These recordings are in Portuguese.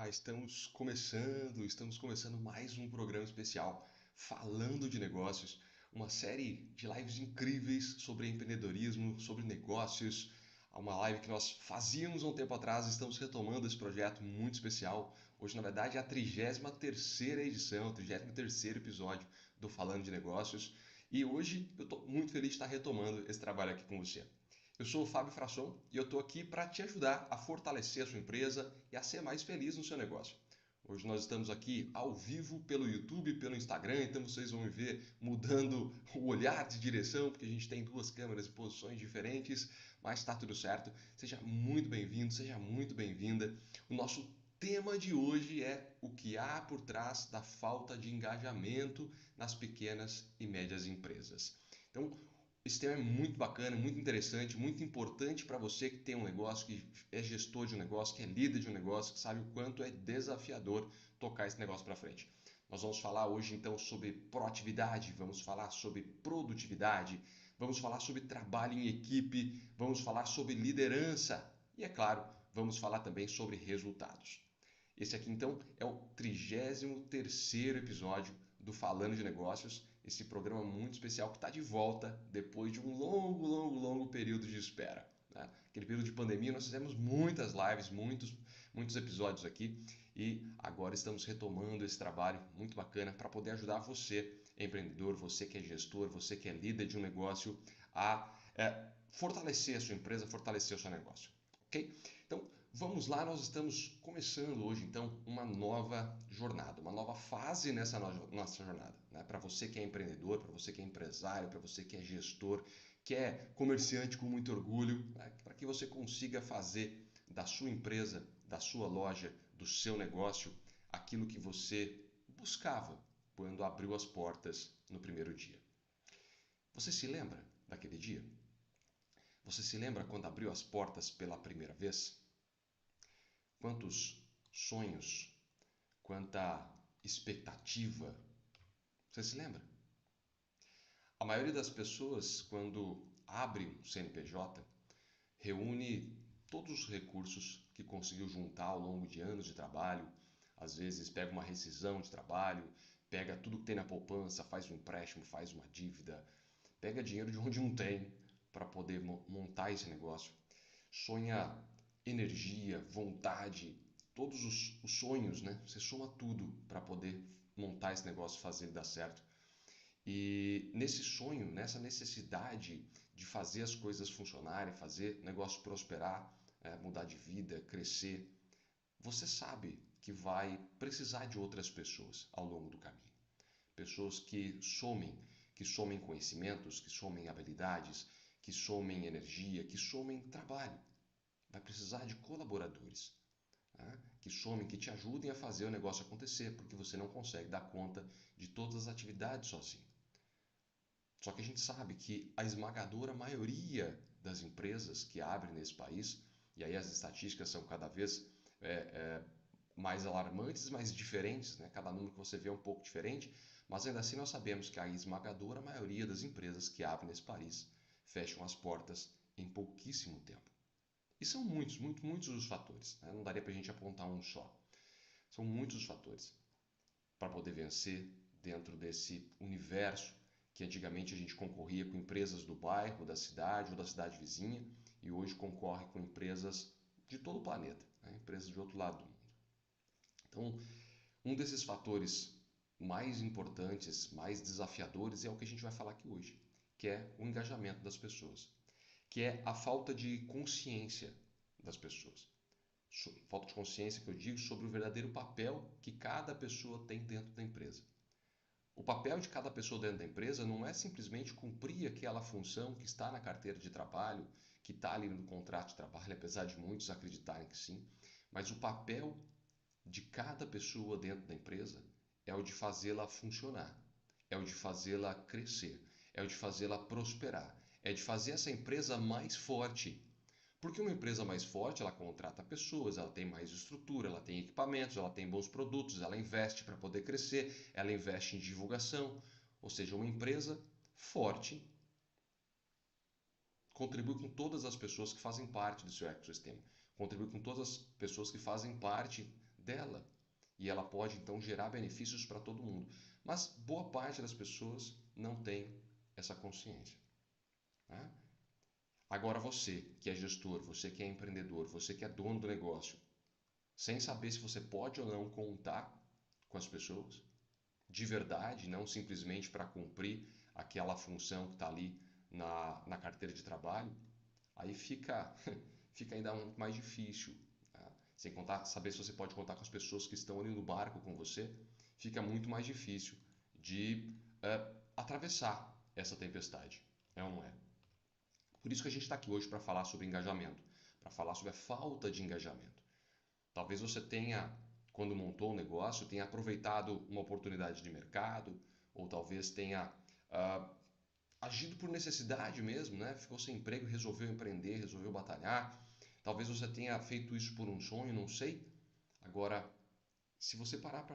Estamos começando mais um programa especial falando de negócios, uma série de lives incríveis sobre empreendedorismo, sobre negócios, uma live que nós fazíamos há um tempo atrás, estamos retomando esse projeto muito especial. Hoje, na verdade, é a 33ª edição, o 33º episódio do Falando de Negócios, e hoje eu estou muito feliz de estar retomando esse trabalho aqui com você. Eu sou o Fábio Frasson e eu estou aqui para te ajudar a fortalecer a sua empresa e a ser mais feliz no seu negócio. Hoje nós estamos aqui ao vivo pelo YouTube, pelo Instagram, então vocês vão me ver mudando o olhar de direção, porque a gente tem duas câmeras em posições diferentes, mas está tudo certo. Seja muito bem-vindo, seja muito bem-vinda. O nosso tema de hoje é o que há por trás da falta de engajamento nas pequenas e médias empresas. Então, esse tema é muito bacana, muito interessante, muito importante para você que tem um negócio, que é gestor de um negócio, que é líder de um negócio, que sabe o quanto é desafiador tocar esse negócio para frente. Nós vamos falar hoje então sobre proatividade, vamos falar sobre produtividade, vamos falar sobre trabalho em equipe, vamos falar sobre liderança e, é claro, vamos falar também sobre resultados. Esse aqui então é o 33º episódio do Falando de Negócios, esse programa muito especial que está de volta depois de um longo período de espera. Né? Aquele período de pandemia nós fizemos muitas lives, muitos episódios aqui e agora estamos retomando esse trabalho muito bacana para poder ajudar você, empreendedor, você que é gestor, você que é líder de um negócio, a fortalecer a sua empresa, fortalecer o seu negócio. Ok? Então, vamos lá, nós estamos começando hoje então uma nova jornada, uma nova fase nessa nossa jornada. Né? Para você que é empreendedor, para você que é empresário, para você que é gestor, que é comerciante com muito orgulho, né? Para que você consiga fazer da sua empresa, da sua loja, do seu negócio, aquilo que você buscava quando abriu as portas no primeiro dia. Você se lembra daquele dia? Você se lembra quando abriu as portas pela primeira vez? Quantos sonhos, quanta expectativa. Você se lembra? A maioria das pessoas, quando abre um CNPJ, reúne todos os recursos que conseguiu juntar ao longo de anos de trabalho. Às vezes pega uma rescisão de trabalho, pega tudo que tem na poupança, faz um empréstimo, faz uma dívida, pega dinheiro de onde não tem para poder montar esse negócio. Sonha energia, vontade, todos os sonhos, né? Você soma tudo para poder montar esse negócio, fazer ele dar certo. E nesse sonho, nessa necessidade de fazer as coisas funcionarem, fazer o negócio prosperar, mudar de vida, crescer, você sabe que vai precisar de outras pessoas ao longo do caminho. Pessoas que somem conhecimentos, que somem habilidades, que somem energia, que somem trabalho. Vai precisar de colaboradores, né? Que somem, que te ajudem a fazer o negócio acontecer, porque você não consegue dar conta de todas as atividades sozinho. Só que a gente sabe que a esmagadora maioria das empresas que abrem nesse país, e aí as estatísticas são cada vez é, é, mais alarmantes, mais diferentes, né? Cada número que você vê é um pouco diferente, mas ainda assim nós sabemos que a esmagadora maioria das empresas que abrem nesse país fecham as portas em pouquíssimo tempo. E são muitos os fatores. Né? Não daria para a gente apontar um só. São muitos os fatores para poder vencer dentro desse universo que antigamente a gente concorria com empresas do bairro, da cidade ou da cidade vizinha e hoje concorre com empresas de todo o planeta, né? Empresas de outro lado do mundo. Então, um desses fatores mais importantes, mais desafiadores é o que a gente vai falar aqui hoje, que é o engajamento das pessoas, que é a falta de consciência das pessoas. Falta de consciência que eu digo sobre o verdadeiro papel que cada pessoa tem dentro da empresa. O papel de cada pessoa dentro da empresa não é simplesmente cumprir aquela função que está na carteira de trabalho, que está ali no contrato de trabalho, apesar de muitos acreditarem que sim, mas o papel de cada pessoa dentro da empresa é o de fazê-la funcionar, é o de fazê-la crescer, é o de fazê-la prosperar, é de fazer essa empresa mais forte. Porque uma empresa mais forte, ela contrata pessoas, ela tem mais estrutura, ela tem equipamentos, ela tem bons produtos, ela investe para poder crescer, ela investe em divulgação. Ou seja, uma empresa forte contribui com todas as pessoas que fazem parte do seu ecossistema, contribui com todas as pessoas que fazem parte dela. E ela pode então gerar benefícios para todo mundo. Mas boa parte das pessoas não tem essa consciência, né? Agora você que é gestor, você que é empreendedor, você que é dono do negócio, sem saber se você pode ou não contar com as pessoas, de verdade, não simplesmente para cumprir aquela função que está ali na carteira de trabalho, aí fica, fica ainda muito mais difícil. Tá? Sem contar, saber se você pode contar com as pessoas que estão ali no barco com você, fica muito mais difícil de atravessar essa tempestade. É ou não é? Por isso que a gente está aqui hoje para falar sobre engajamento, para falar sobre a falta de engajamento. Talvez você tenha, quando montou o negócio, tenha aproveitado uma oportunidade de mercado, ou talvez tenha agido por necessidade mesmo, né? Ficou sem emprego, resolveu empreender, resolveu batalhar. Talvez você tenha feito isso por um sonho, não sei. Agora, se você parar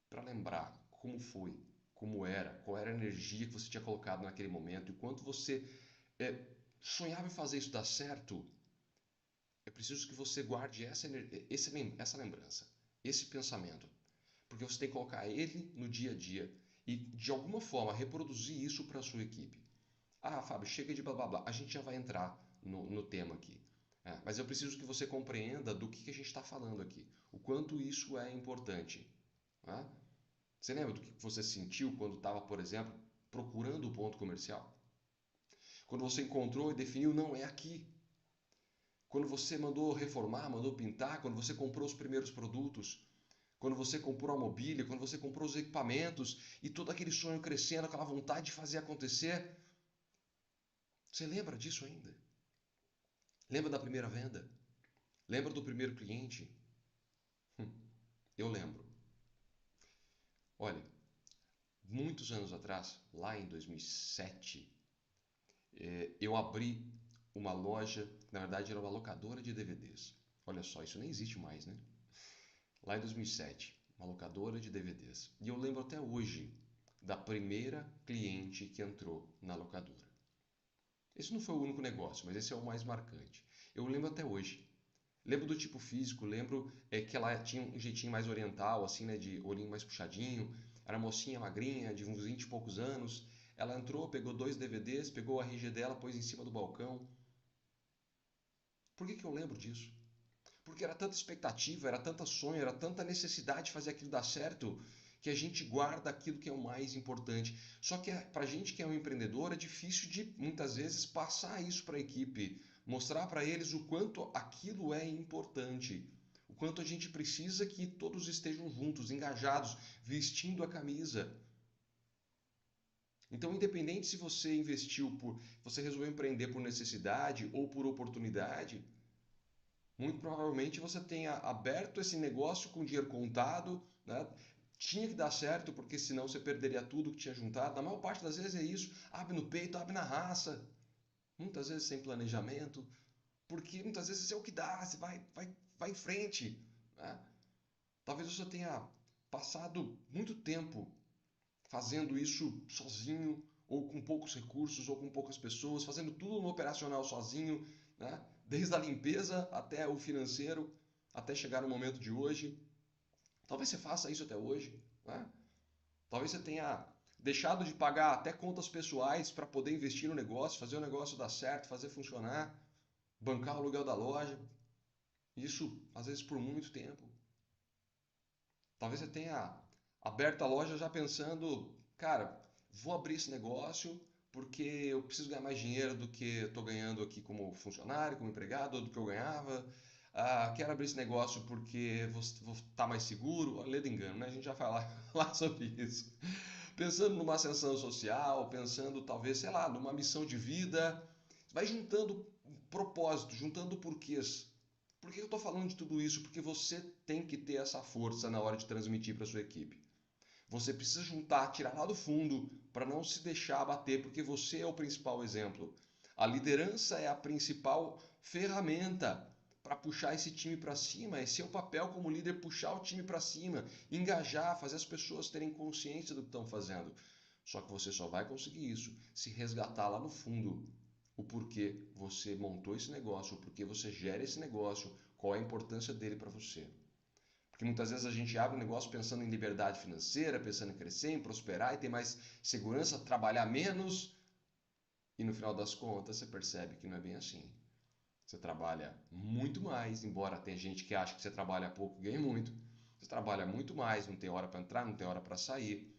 para lembrar como foi, como era, qual era a energia que você tinha colocado naquele momento e quanto você sonhava em fazer isso dar certo, é preciso que você guarde essa lembrança, esse pensamento. Porque você tem que colocar ele no dia a dia e, de alguma forma, reproduzir isso para a sua equipe. Ah, Fábio, chega de blá blá blá. A gente já vai entrar no tema aqui. Mas eu preciso que você compreenda do que a gente está falando aqui. O quanto isso é importante. Né? Você lembra do que você sentiu quando estava, por exemplo, procurando o ponto comercial? Quando você encontrou e definiu, não é aqui. Quando você mandou reformar, mandou pintar, quando você comprou os primeiros produtos, quando você comprou a mobília, quando você comprou os equipamentos e todo aquele sonho crescendo, aquela vontade de fazer acontecer. Você lembra disso ainda? Lembra da primeira venda? Lembra do primeiro cliente? Eu lembro. Olha, muitos anos atrás, lá em 2007, eu abri uma loja, na verdade era uma locadora de DVDs. Olha só, isso nem existe mais, né? Lá em 2007, uma locadora de DVDs. E eu lembro até hoje da primeira cliente que entrou na locadora. Esse não foi o único negócio, mas esse é o mais marcante. Eu lembro até hoje. Lembro do tipo físico, lembro que ela tinha um jeitinho mais oriental, assim, né, de olhinho mais puxadinho. Era mocinha magrinha, de uns 20 e poucos anos. Ela entrou, pegou 2 DVDs, pegou o RG dela, pôs em cima do balcão. Por que eu lembro disso? Porque era tanta expectativa, era tanta sonho, era tanta necessidade de fazer aquilo dar certo, que a gente guarda aquilo que é o mais importante. Só que para a gente que é um empreendedor é difícil de muitas vezes passar isso para a equipe, mostrar para eles o quanto aquilo é importante, o quanto a gente precisa que todos estejam juntos, engajados, vestindo a camisa. Então, independente se você você resolveu empreender por necessidade ou por oportunidade, muito provavelmente você tenha aberto esse negócio com dinheiro contado, né? Tinha que dar certo, porque senão você perderia tudo que tinha juntado. Na maior parte das vezes é isso. Abre no peito, abre na raça. Muitas vezes sem planejamento, porque muitas vezes é o que dá, você vai em frente. Né? Talvez você tenha passado muito tempo fazendo isso sozinho, ou com poucos recursos, ou com poucas pessoas, fazendo tudo no operacional sozinho, né? Desde a limpeza até o financeiro, até chegar no momento de hoje. Talvez você faça isso até hoje. Né? Talvez você tenha deixado de pagar até contas pessoais para poder investir no negócio, fazer o negócio dar certo, fazer funcionar, bancar o aluguel da loja. Isso, às vezes, por muito tempo. Talvez você tenha aberto a loja já pensando, cara, vou abrir esse negócio porque eu preciso ganhar mais dinheiro do que estou ganhando aqui como funcionário, como empregado, ou do que eu ganhava. Quero abrir esse negócio porque vou estar mais seguro. Lê do engano, né? A gente já vai lá sobre isso. Pensando numa ascensão social, pensando talvez, sei lá, numa missão de vida. Vai juntando propósitos, juntando porquês. Por que eu estou falando de tudo isso? Porque você tem que ter essa força na hora de transmitir para sua equipe. Você precisa juntar, tirar lá do fundo para não se deixar abater, porque você é o principal exemplo. A liderança é a principal ferramenta para puxar esse time para cima. É seu papel como líder puxar o time para cima, engajar, fazer as pessoas terem consciência do que estão fazendo. Só que você só vai conseguir isso se resgatar lá no fundo o porquê você montou esse negócio, o porquê você gera esse negócio, qual é a importância dele para você. Porque muitas vezes a gente abre um negócio pensando em liberdade financeira, pensando em crescer, em prosperar e ter mais segurança, trabalhar menos. E no final das contas você percebe que não é bem assim. Você trabalha muito mais, embora tenha gente que acha que você trabalha pouco e ganha muito. Você trabalha muito mais, não tem hora para entrar, não tem hora para sair.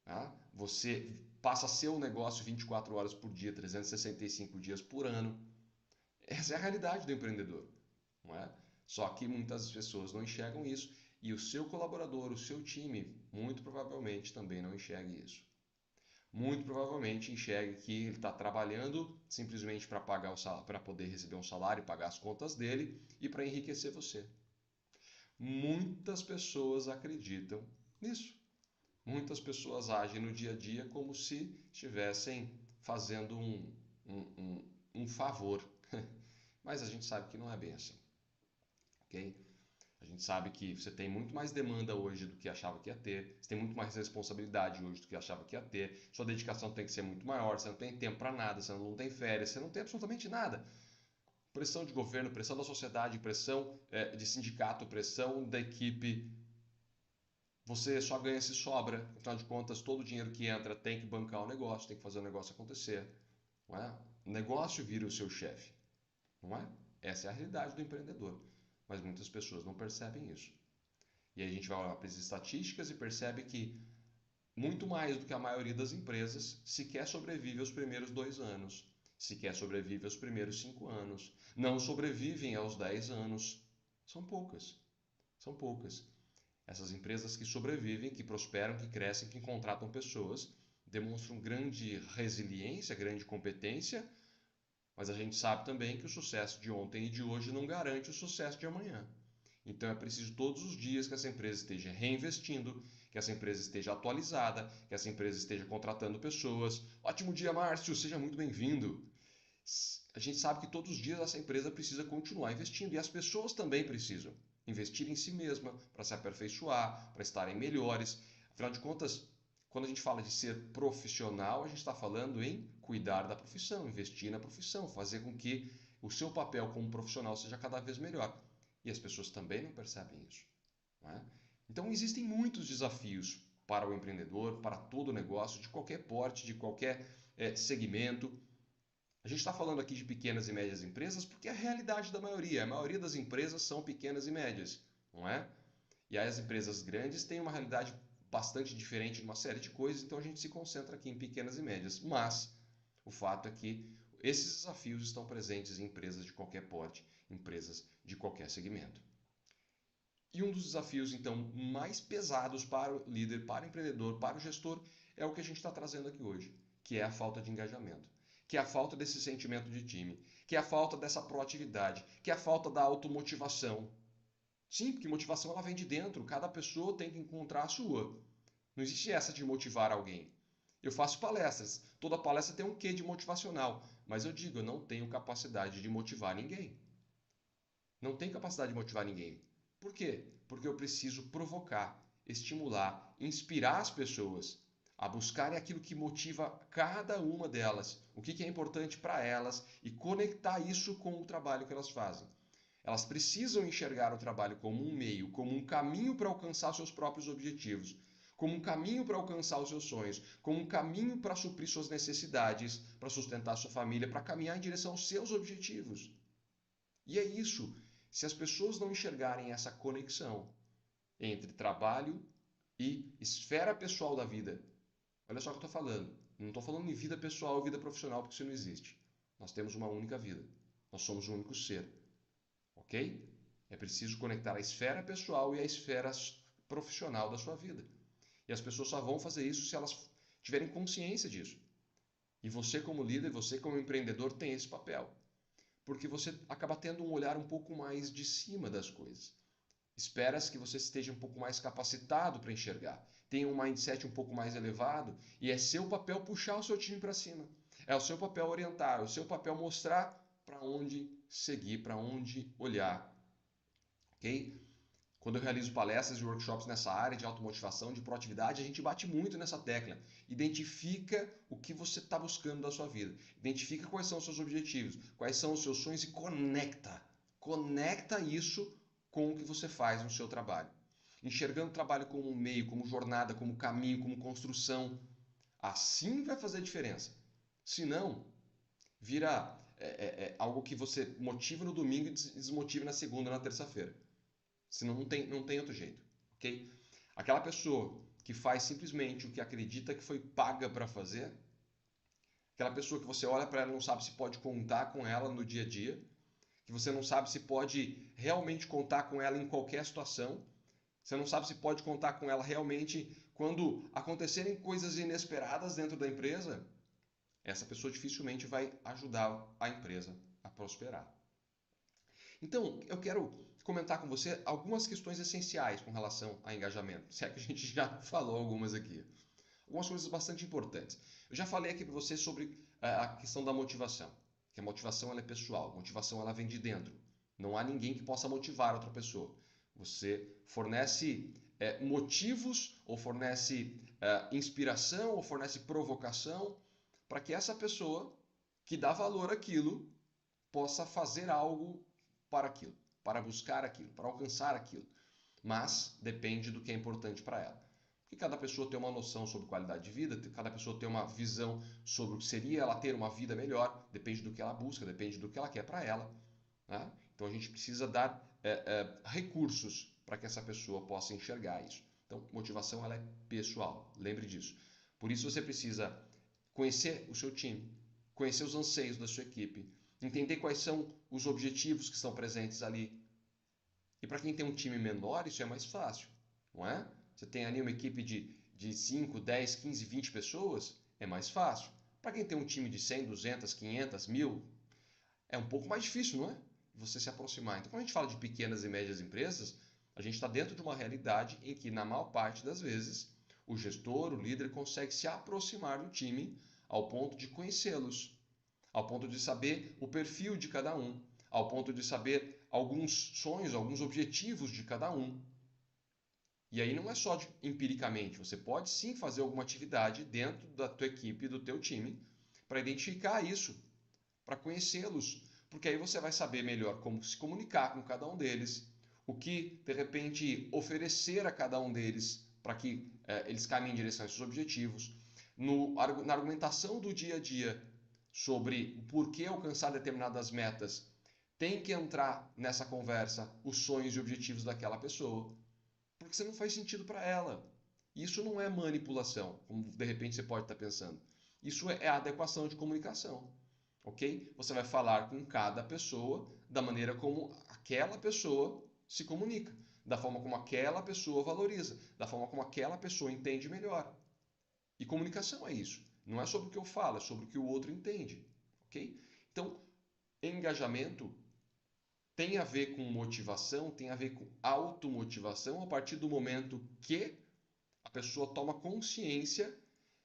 Tá? Você passa a ser um negócio 24 horas por dia, 365 dias por ano. Essa é a realidade do empreendedor. Não é? Só que muitas pessoas não enxergam isso e o seu colaborador, o seu time, muito provavelmente também não enxergue isso. Muito provavelmente enxergue que ele está trabalhando simplesmente para pagar para poder receber um salário, pagar as contas dele e para enriquecer você. Muitas pessoas acreditam nisso. Muitas pessoas agem no dia a dia como se estivessem fazendo um favor. Mas a gente sabe que não é bem assim. Ok? A gente sabe que você tem muito mais demanda hoje do que achava que ia ter, você tem muito mais responsabilidade hoje do que achava que ia ter, sua dedicação tem que ser muito maior, você não tem tempo para nada, você não tem férias, você não tem absolutamente nada. Pressão de governo, pressão da sociedade, pressão de sindicato, pressão da equipe. Você só ganha se sobra, afinal de contas, todo o dinheiro que entra tem que bancar o negócio, tem que fazer o negócio acontecer. Não é? O negócio vira o seu chefe, não é? Essa é a realidade do empreendedor, mas muitas pessoas não percebem isso. E aí a gente vai olhar para as estatísticas e percebe que muito mais do que a maioria das empresas sequer sobrevive aos primeiros 2 anos, sequer sobrevive aos primeiros 5 anos, não sobrevivem aos 10 anos. São poucas, são poucas. Essas empresas que sobrevivem, que prosperam, que crescem, que contratam pessoas, demonstram grande resiliência, grande competência, mas a gente sabe também que o sucesso de ontem e de hoje não garante o sucesso de amanhã. Então é preciso todos os dias que essa empresa esteja reinvestindo, que essa empresa esteja atualizada, que essa empresa esteja contratando pessoas. Ótimo dia, Márcio, seja muito bem-vindo. A gente sabe que todos os dias essa empresa precisa continuar investindo e as pessoas também precisam investir em si mesma para se aperfeiçoar, para estarem melhores. Afinal de contas, quando a gente fala de ser profissional, a gente está falando em cuidar da profissão, investir na profissão, fazer com que o seu papel como profissional seja cada vez melhor. E as pessoas também não percebem isso. Não é? Então existem muitos desafios para o empreendedor, para todo negócio, de qualquer porte, de qualquer segmento. A gente está falando aqui de pequenas e médias empresas porque é a realidade da maioria. A maioria das empresas são pequenas e médias, não é? E aí as empresas grandes têm uma realidade bastante diferente de uma série de coisas, então a gente se concentra aqui em pequenas e médias. Mas o fato é que esses desafios estão presentes em empresas de qualquer porte, empresas de qualquer segmento. E um dos desafios, então, mais pesados para o líder, para o empreendedor, para o gestor, é o que a gente está trazendo aqui hoje, que é a falta de engajamento, que é a falta desse sentimento de time, que é a falta dessa proatividade, que é a falta da automotivação. Sim, porque motivação ela vem de dentro, cada pessoa tem que encontrar a sua. Não existe essa de motivar alguém. Eu faço palestras, toda palestra tem um quê de motivacional, mas eu digo, eu não tenho capacidade de motivar ninguém. Não tenho capacidade de motivar ninguém. Por quê? Porque eu preciso provocar, estimular, inspirar as pessoas a buscarem aquilo que motiva cada uma delas, o que é importante para elas e conectar isso com o trabalho que elas fazem. Elas precisam enxergar o trabalho como um meio, como um caminho para alcançar seus próprios objetivos, como um caminho para alcançar os seus sonhos, como um caminho para suprir suas necessidades, para sustentar sua família, para caminhar em direção aos seus objetivos. E é isso. Se as pessoas não enxergarem essa conexão entre trabalho e esfera pessoal da vida, olha só o que eu estou falando. Não estou falando em vida pessoal ou vida profissional, porque isso não existe. Nós temos uma única vida. Nós somos um único ser. Ok? É preciso conectar a esfera pessoal e a esfera profissional da sua vida. E as pessoas só vão fazer isso se elas tiverem consciência disso. E você, como líder, você, como empreendedor, tem esse papel. Porque você acaba tendo um olhar um pouco mais de cima das coisas. Espera-se que você esteja um pouco mais capacitado para enxergar, tenha um mindset um pouco mais elevado e é seu papel puxar o seu time para cima. É o seu papel orientar, é o seu papel mostrar para onde seguir, para onde olhar. Ok? Quando eu realizo palestras e workshops nessa área de automotivação, de proatividade, a gente bate muito nessa tecla. Identifica o que você está buscando da sua vida. Identifica quais são os seus objetivos, quais são os seus sonhos e conecta. Conecta isso com o que você faz no seu trabalho. enxergando o trabalho como um meio, como jornada, como caminho, como construção. Assim vai fazer diferença. Se não, vira algo que você motiva no domingo e desmotiva na segunda, na terça-feira. Senão não tem outro jeito, ok? Aquela pessoa que faz simplesmente o que acredita que foi paga para fazer, aquela pessoa que você olha para ela e não sabe se pode contar com ela no dia a dia, que você não sabe se pode realmente contar com ela em qualquer situação, você não sabe se pode contar com ela realmente quando acontecerem coisas inesperadas dentro da empresa, essa pessoa dificilmente vai ajudar a empresa a prosperar. Então, eu quero comentar com você algumas questões essenciais com relação a engajamento, se é que a gente já falou algumas aqui. Algumas coisas bastante importantes. Eu já falei aqui para você sobre a questão da motivação, que a motivação ela é pessoal, a motivação ela vem de dentro. Não há ninguém que possa motivar outra pessoa. Você fornece motivos, ou fornece inspiração, ou fornece provocação para que essa pessoa que dá valor àquilo possa fazer algo para aquilo, para buscar aquilo, para alcançar aquilo. Mas depende do que é importante para ela. Porque cada pessoa tem uma noção sobre qualidade de vida, cada pessoa tem uma visão sobre o que seria ela ter uma vida melhor, depende do que ela busca, depende do que ela quer para ela. Né? Então a gente precisa dar recursos para que essa pessoa possa enxergar isso. Então, motivação ela é pessoal, lembre disso. Por isso você precisa conhecer o seu time, conhecer os anseios da sua equipe, entender quais são os objetivos que estão presentes ali. E para quem tem um time menor, isso é mais fácil, não é? Você tem ali uma equipe de 5, 10, 15, 20 pessoas, é mais fácil. Para quem tem um time de 100, 200, 500, 1000, é um pouco mais difícil, não é? Você se aproximar. Então, quando a gente fala de pequenas e médias empresas, a gente está dentro de uma realidade em que, na maior parte das vezes, o gestor, o líder, consegue se aproximar do time ao ponto de conhecê-los, ao ponto de saber o perfil de cada um, ao ponto de saber alguns sonhos, alguns objetivos de cada um. E aí não é só empiricamente, você pode sim fazer alguma atividade dentro da tua equipe, do teu time, para identificar isso, para conhecê-los, porque aí você vai saber melhor como se comunicar com cada um deles, o que de repente oferecer a cada um deles para que eles caminhem em direção a esses objetivos. Na argumentação do dia a dia sobre o porquê alcançar determinadas metas, tem que entrar nessa conversa os sonhos e objetivos daquela pessoa, porque você não faz sentido para ela. Isso não é manipulação, como de repente você pode estar pensando. Isso é adequação de comunicação, ok? Você vai falar com cada pessoa da maneira como aquela pessoa se comunica, da forma como aquela pessoa valoriza, da forma como aquela pessoa entende melhor. E comunicação é isso. Não é sobre o que eu falo, é sobre o que o outro entende, ok? Então, engajamento tem a ver com motivação, tem a ver com automotivação a partir do momento que a pessoa toma consciência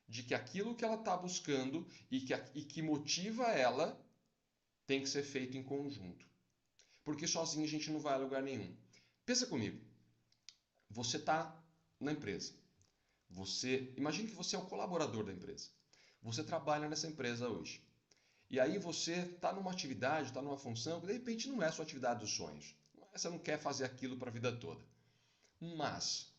de que aquilo que ela está buscando e que motiva ela tem que ser feito em conjunto. Porque sozinho a gente não vai a lugar nenhum. Pensa comigo. Você está na empresa. Imagine que você é um colaborador da empresa. Você trabalha nessa empresa hoje. E aí você está numa atividade, está numa função que de repente não é a sua atividade dos sonhos. Você não quer fazer aquilo para a vida toda. Mas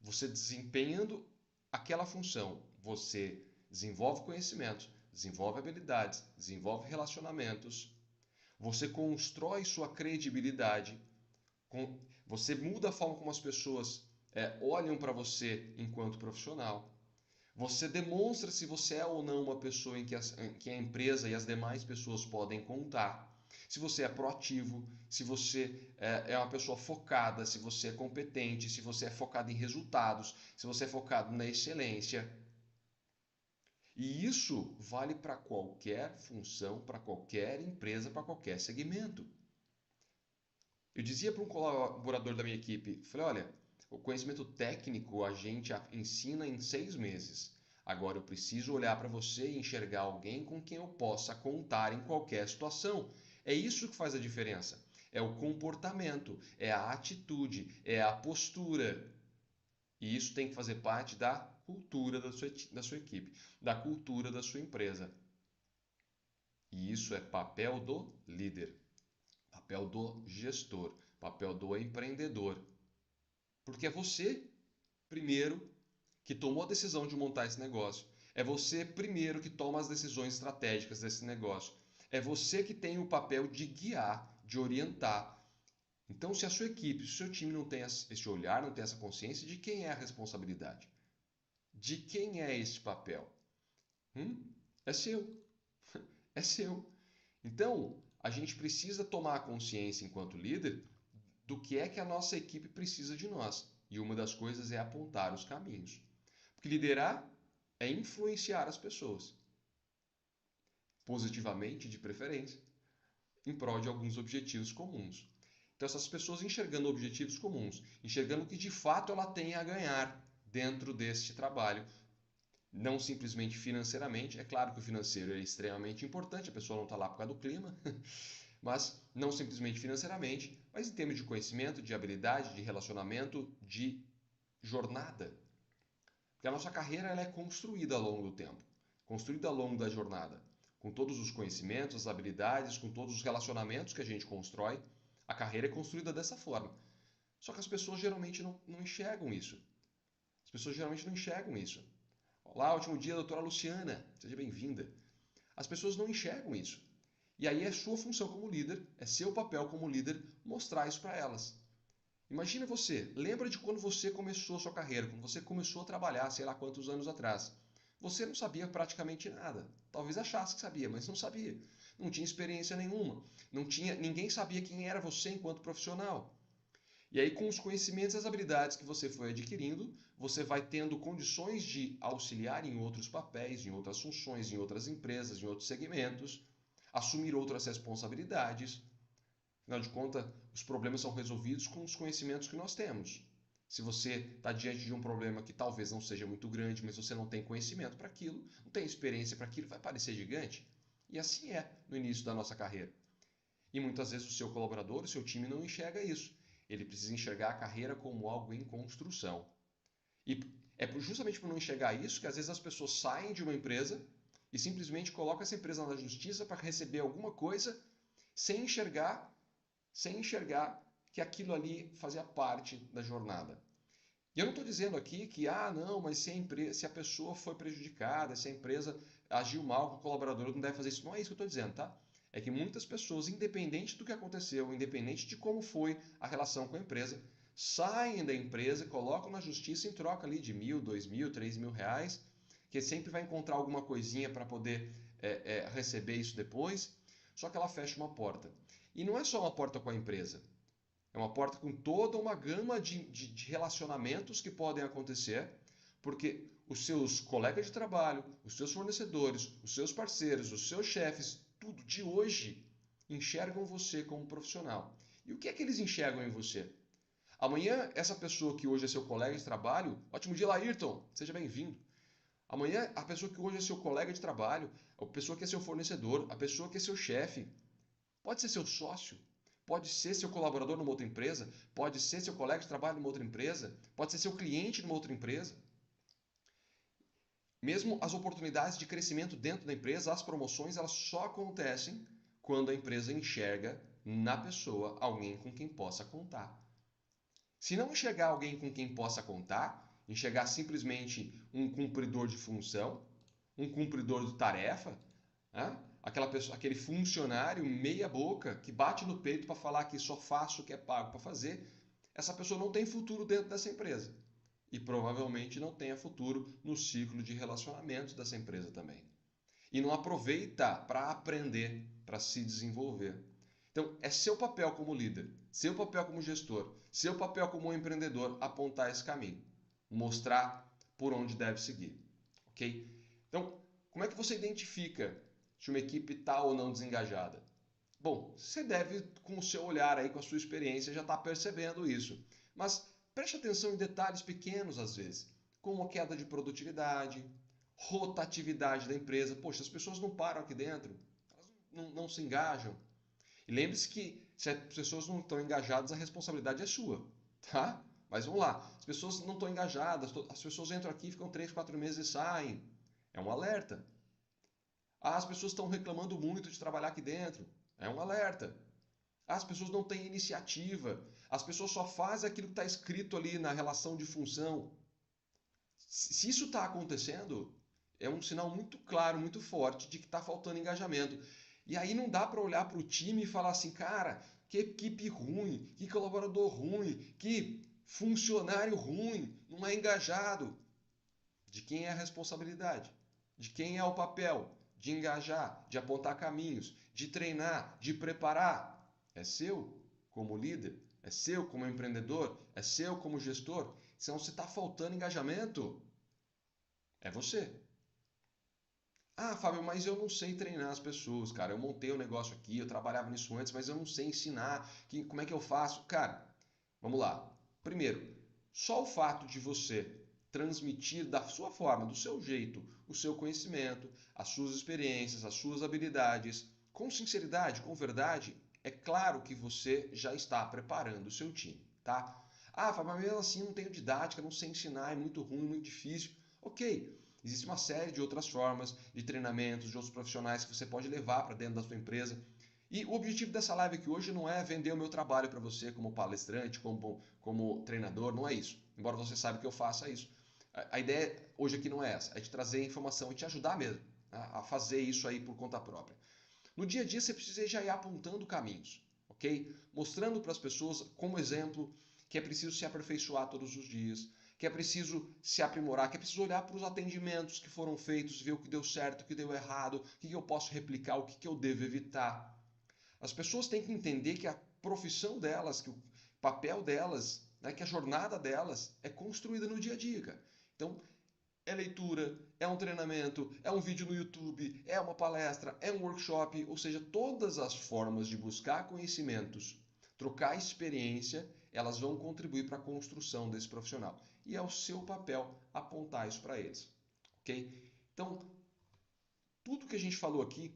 você desempenhando aquela função, você desenvolve conhecimentos, desenvolve habilidades, desenvolve relacionamentos, você constrói sua credibilidade, você muda a forma como as pessoas olham para você enquanto profissional. Você demonstra se você é ou não uma pessoa em que a empresa e as demais pessoas podem contar. Se você é proativo, se você é uma pessoa focada, se você é competente, se você é focado em resultados, se você é focado na excelência. E isso vale para qualquer função, para qualquer empresa, para qualquer segmento. Eu dizia para um colaborador da minha equipe, falei, olha, o conhecimento técnico a gente ensina em 6 meses. Agora eu preciso olhar para você e enxergar alguém com quem eu possa contar em qualquer situação. É isso que faz a diferença. É o comportamento, é a atitude, é a postura. E isso tem que fazer parte da cultura da sua equipe, da cultura da sua empresa. E isso é papel do líder, papel do gestor, papel do empreendedor. Porque é você, primeiro, que tomou a decisão de montar esse negócio. É você, primeiro, que toma as decisões estratégicas desse negócio. É você que tem o papel de guiar, de orientar. Então, se a sua equipe, se o seu time não tem esse olhar, não tem essa consciência, de quem é a responsabilidade? De quem é esse papel? É seu. É seu. Então, a gente precisa tomar consciência enquanto líder do que é que a nossa equipe precisa de nós. E uma das coisas é apontar os caminhos. Porque liderar é influenciar as pessoas, positivamente, de preferência, em prol de alguns objetivos comuns. Então, essas pessoas enxergando objetivos comuns, enxergando o que de fato ela tem a ganhar dentro deste trabalho, não simplesmente financeiramente. É claro que o financeiro é extremamente importante, a pessoa não está lá por causa do clima, mas não simplesmente financeiramente, mas em termos de conhecimento, de habilidade, de relacionamento, de jornada. Porque a nossa carreira ela é construída ao longo do tempo, construída ao longo da jornada, com todos os conhecimentos, as habilidades, com todos os relacionamentos que a gente constrói. A carreira é construída dessa forma. Só que as pessoas geralmente não enxergam isso. As pessoas geralmente não enxergam isso. Olá, último dia, doutora Luciana, seja bem-vinda. As pessoas não enxergam isso. E aí é sua função como líder, é seu papel como líder mostrar isso para elas. Imagina você, lembra de quando você começou a sua carreira, quando você começou a trabalhar, sei lá quantos anos atrás. Você não sabia praticamente nada. Talvez achasse que sabia, mas não sabia. Não tinha experiência nenhuma. Ninguém sabia quem era você enquanto profissional. E aí, com os conhecimentos e as habilidades que você foi adquirindo, você vai tendo condições de auxiliar em outros papéis, em outras funções, em outras empresas, em outros segmentos, assumir outras responsabilidades. Afinal de contas, os problemas são resolvidos com os conhecimentos que nós temos. Se você está diante de um problema que talvez não seja muito grande, mas você não tem conhecimento para aquilo, não tem experiência para aquilo, vai parecer gigante. E assim é no início da nossa carreira. E muitas vezes o seu colaborador, o seu time não enxerga isso. Ele precisa enxergar a carreira como algo em construção. E é justamente por não enxergar isso que às vezes as pessoas saem de uma empresa e simplesmente colocam essa empresa na justiça para receber alguma coisa sem enxergar, sem enxergar que aquilo ali fazia parte da jornada. E eu não estou dizendo aqui que, não, mas se a pessoa foi prejudicada, se a empresa agiu mal com o colaborador, não deve fazer isso. Não é isso que eu estou dizendo, tá? É que muitas pessoas, independente do que aconteceu, independente de como foi a relação com a empresa, saem da empresa e colocam na justiça em troca ali de 1.000, 2.000, 3.000 reais, que sempre vai encontrar alguma coisinha para poder receber isso depois, só que ela fecha uma porta. E não é só uma porta com a empresa. É uma porta com toda uma gama de relacionamentos que podem acontecer, porque os seus colegas de trabalho, os seus fornecedores, os seus parceiros, os seus chefes, tudo de hoje enxergam você como profissional. E o que é que eles enxergam em você? Amanhã, essa pessoa que hoje é seu colega de trabalho, ótimo dia, Laírton, seja bem-vindo. Amanhã, a pessoa que hoje é seu colega de trabalho, a pessoa que é seu fornecedor, a pessoa que é seu chefe, pode ser seu sócio, pode ser seu colaborador numa outra empresa, pode ser seu colega de trabalho numa outra empresa, pode ser seu cliente numa outra empresa. Mesmo as oportunidades de crescimento dentro da empresa, as promoções, elas só acontecem quando a empresa enxerga na pessoa alguém com quem possa contar. Se não enxergar alguém com quem possa contar, enxergar simplesmente um cumpridor de função, um cumpridor de tarefa, né? Aquele funcionário meia boca que bate no peito para falar que só faço o que é pago para fazer, essa pessoa não tem futuro dentro dessa empresa. E provavelmente não tenha futuro no ciclo de relacionamentos dessa empresa também. E não aproveita para aprender, para se desenvolver. Então, é seu papel como líder, seu papel como gestor, seu papel como empreendedor apontar esse caminho, mostrar por onde deve seguir, ok? Então, como é que você identifica se uma equipe está ou não desengajada? Bom, você deve, com o seu olhar aí, com a sua experiência, já estar percebendo isso. Mas preste atenção em detalhes pequenos às vezes, como a queda de produtividade, rotatividade da empresa. Poxa, as pessoas não param aqui dentro, elas não se engajam. E lembre-se que se as pessoas não estão engajadas, a responsabilidade é sua, tá? Mas vamos lá, as pessoas não estão engajadas, as pessoas entram aqui, ficam 3, 4 meses e saem. É um alerta. As pessoas estão reclamando muito de trabalhar aqui dentro. É um alerta. As pessoas não têm iniciativa. As pessoas só fazem aquilo que está escrito ali na relação de função. Se isso está acontecendo, é um sinal muito claro, muito forte de que está faltando engajamento. E aí não dá para olhar para o time e falar assim, cara, que equipe ruim, que colaborador ruim, que funcionário ruim, não é engajado. De quem é a responsabilidade? De quem é o papel? De engajar, de apontar caminhos, de treinar, de preparar. É seu como líder, é seu como empreendedor, é seu como gestor. Senão, se está faltando engajamento, é você. Ah, Fábio, mas eu não sei treinar as pessoas, cara. Eu montei um negócio aqui, eu trabalhava nisso antes, mas eu não sei ensinar. Como é que eu faço? Cara, vamos lá. Primeiro, só o fato de você transmitir da sua forma, do seu jeito, o seu conhecimento, as suas experiências, as suas habilidades, com sinceridade, com verdade, é claro que você já está preparando o seu time, tá? Ah, Fábio, mas mesmo assim não tenho didática, não sei ensinar, é muito ruim, muito difícil. Ok, existe uma série de outras formas de treinamentos, de outros profissionais que você pode levar para dentro da sua empresa. E o objetivo dessa live aqui hoje não é vender o meu trabalho para você como palestrante, como treinador, não é isso. Embora você saiba que eu faça isso. A ideia hoje aqui não é essa, é te trazer informação e te ajudar mesmo a fazer isso aí por conta própria. No dia a dia você precisa já ir apontando caminhos, ok? Mostrando para as pessoas como exemplo que é preciso se aperfeiçoar todos os dias, que é preciso se aprimorar, que é preciso olhar para os atendimentos que foram feitos, ver o que deu certo, o que deu errado, o que eu posso replicar, o que eu devo evitar. As pessoas têm que entender que a profissão delas, que o papel delas, né, que a jornada delas é construída no dia a dia, cara. Então, é leitura, é um treinamento, é um vídeo no YouTube, é uma palestra, é um workshop, ou seja, todas as formas de buscar conhecimentos, trocar experiência, elas vão contribuir para a construção desse profissional. E é o seu papel apontar isso para eles, ok? Então, tudo que a gente falou aqui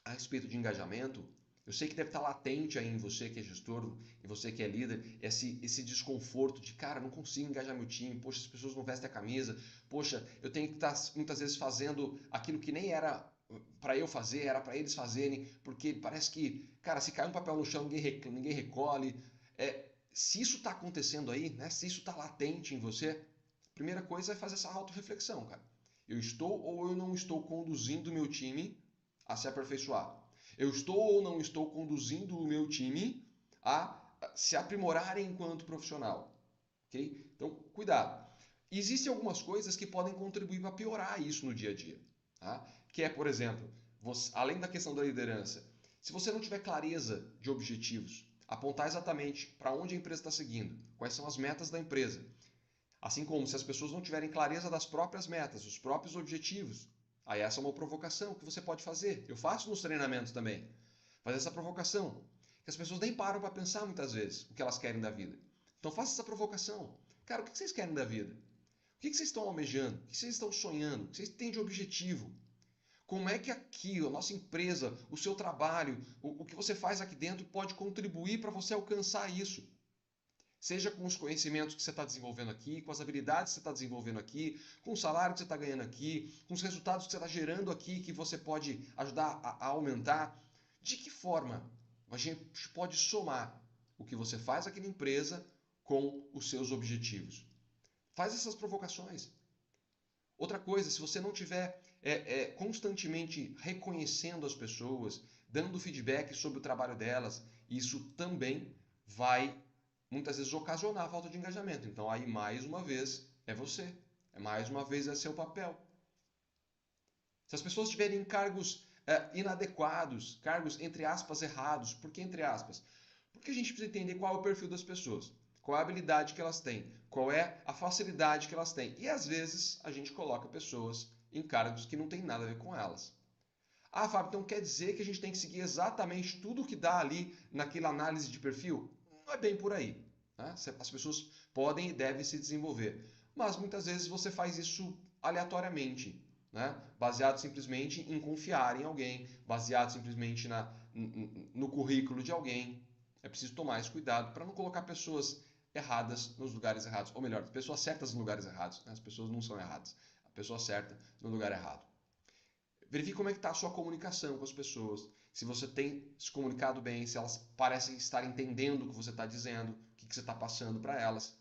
a respeito de engajamento, eu sei que deve estar latente aí em você que é gestor, em você que é líder, esse desconforto de, cara, não consigo engajar meu time, poxa, as pessoas não vestem a camisa, poxa, eu tenho que estar muitas vezes fazendo aquilo que nem era para eu fazer, era para eles fazerem, porque parece que, cara, se cai um papel no chão, ninguém recolhe. Se isso está acontecendo aí, né, se isso está latente em você, a primeira coisa é fazer essa autorreflexão, cara. Eu estou ou eu não estou conduzindo o meu time a se aperfeiçoar? Eu estou ou não estou conduzindo o meu time a se aprimorar enquanto profissional? Ok? Então, cuidado. Existem algumas coisas que podem contribuir para piorar isso no dia a dia. Tá? Que é, por exemplo, você, além da questão da liderança, se você não tiver clareza de objetivos, apontar exatamente para onde a empresa está seguindo, quais são as metas da empresa, assim como se as pessoas não tiverem clareza das próprias metas, os próprios objetivos, aí essa é uma provocação que você pode fazer. Eu faço nos treinamentos também. Fazer essa provocação. Que as pessoas nem param para pensar muitas vezes o que elas querem da vida. Então faça essa provocação. Cara, o que vocês querem da vida? O que vocês estão almejando? O que vocês estão sonhando? O que vocês têm de objetivo? Como é que aqui, a nossa empresa, o seu trabalho, o que você faz aqui dentro pode contribuir para você alcançar isso? Seja com os conhecimentos que você está desenvolvendo aqui, com as habilidades que você está desenvolvendo aqui, com o salário que você está ganhando aqui, com os resultados que você está gerando aqui, que você pode ajudar a aumentar. De que forma a gente pode somar o que você faz aqui na empresa com os seus objetivos? Faz essas provocações. Outra coisa, se você não tiver constantemente reconhecendo as pessoas, dando feedback sobre o trabalho delas, isso também vai muitas vezes ocasionar a falta de engajamento. Então aí mais uma vez é você, mais uma vez é seu papel. Se as pessoas tiverem cargos inadequados, cargos entre aspas errados, por que entre aspas? Porque a gente precisa entender qual é o perfil das pessoas, qual é a habilidade que elas têm, qual é a facilidade que elas têm. E às vezes a gente coloca pessoas em cargos que não tem nada a ver com elas. Ah, Fábio, então quer dizer que a gente tem que seguir exatamente tudo que dá ali naquela análise de perfil? Não é bem por aí. Né? As pessoas podem e devem se desenvolver. Mas muitas vezes você faz isso aleatoriamente, né? Baseado simplesmente em confiar em alguém, baseado simplesmente no currículo de alguém. É preciso tomar esse cuidado para não colocar pessoas erradas nos lugares errados. Ou melhor, pessoas certas nos lugares errados. Né? As pessoas não são erradas. A pessoa certa no lugar errado. Verifique como é que está a sua comunicação com as pessoas. se você tem se comunicado bem, se elas parecem estar entendendo o que você está dizendo, o que você está passando para elas.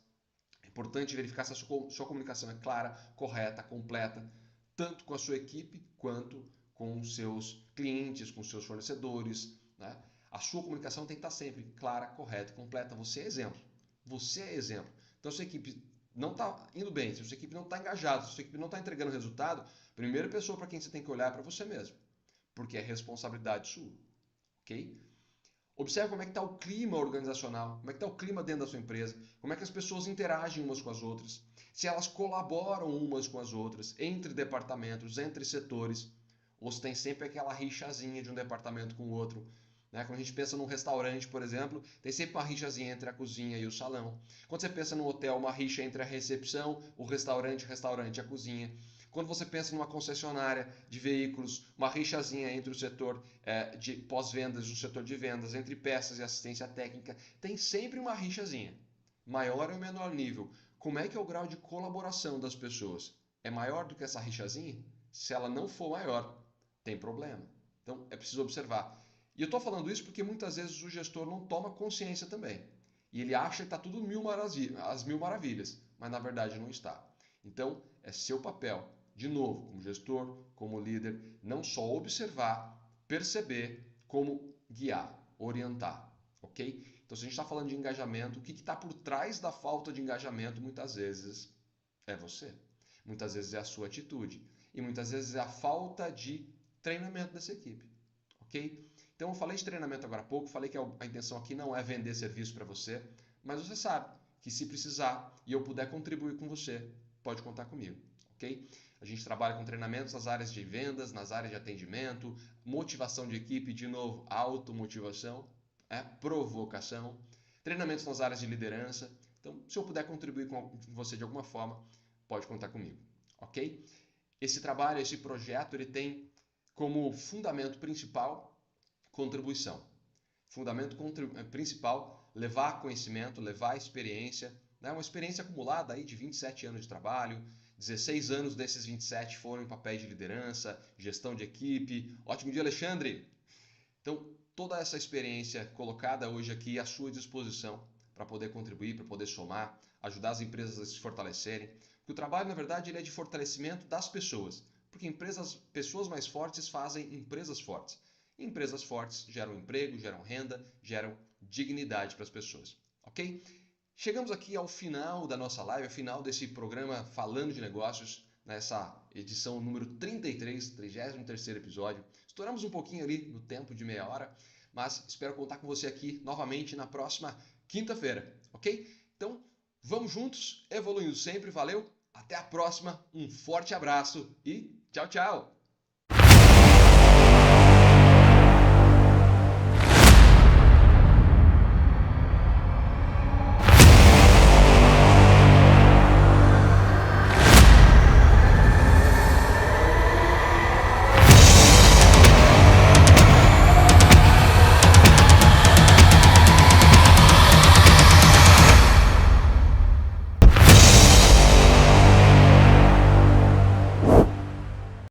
É importante verificar se a sua comunicação é clara, correta, completa, tanto com a sua equipe quanto com os seus clientes, com os seus fornecedores, né? A sua comunicação tem que estar sempre clara, correta, completa. Você é exemplo. Você é exemplo. Então, se a equipe não está indo bem, se a sua equipe não está engajada, se a sua equipe não está entregando resultado, a primeira pessoa para quem você tem que olhar é para você mesmo, porque é responsabilidade sua, ok? Observe como é que está o clima organizacional, como é que está o clima dentro da sua empresa, como é que as pessoas interagem umas com as outras, se elas colaboram umas com as outras, entre departamentos, entre setores, ou se tem sempre aquela rixazinha de um departamento com o outro. Né? Quando a gente pensa num restaurante, por exemplo, tem sempre uma rixazinha entre a cozinha e o salão. Quando você pensa num hotel, uma rixa entre a recepção, o restaurante e a cozinha. Quando você pensa numa concessionária de veículos, uma rixazinha entre o setor de pós-vendas e o setor de vendas, entre peças e assistência técnica, tem sempre uma rixazinha, maior ou menor nível. Como é que é o grau de colaboração das pessoas? É maior do que essa rixazinha? Se ela não for maior, tem problema. Então, é preciso observar. E eu estou falando isso porque muitas vezes o gestor não toma consciência também. E ele acha que está tudo às mil maravilhas, mas na verdade não está. Então, é seu papel, de novo, como gestor, como líder, não só observar, perceber, como guiar, orientar, ok? Então, se a gente está falando de engajamento, o que está por trás da falta de engajamento muitas vezes é você. Muitas vezes é a sua atitude. E muitas vezes é a falta de treinamento dessa equipe, ok? Então, eu falei de treinamento agora há pouco, falei que a intenção aqui não é vender serviço para você, mas você sabe que se precisar e eu puder contribuir com você, pode contar comigo, ok? A gente trabalha com treinamentos nas áreas de vendas, nas áreas de atendimento, motivação de equipe, de novo, automotivação, provocação, treinamentos nas áreas de liderança. Então, se eu puder contribuir com você de alguma forma, pode contar comigo, ok? Esse trabalho, esse projeto, ele tem como fundamento principal contribuição. Fundamento principal, levar conhecimento, levar experiência, né? Uma experiência acumulada aí de 27 anos de trabalho, 16 anos desses 27 foram em papéis de liderança, gestão de equipe. Ótimo dia, Alexandre! Então, toda essa experiência colocada hoje aqui à sua disposição para poder contribuir, para poder somar, ajudar as empresas a se fortalecerem. Porque o trabalho, na verdade, ele é de fortalecimento das pessoas. Porque pessoas mais fortes fazem empresas fortes. E empresas fortes geram emprego, geram renda, geram dignidade para as pessoas. Ok? Chegamos aqui ao final da nossa live, ao final desse programa Falando de Negócios, nessa edição número 33, 33º episódio. Estouramos um pouquinho ali no tempo de meia hora, mas espero contar com você aqui novamente na próxima quinta-feira, ok? Então, vamos juntos, evoluindo sempre, valeu? Até a próxima, um forte abraço e tchau, tchau!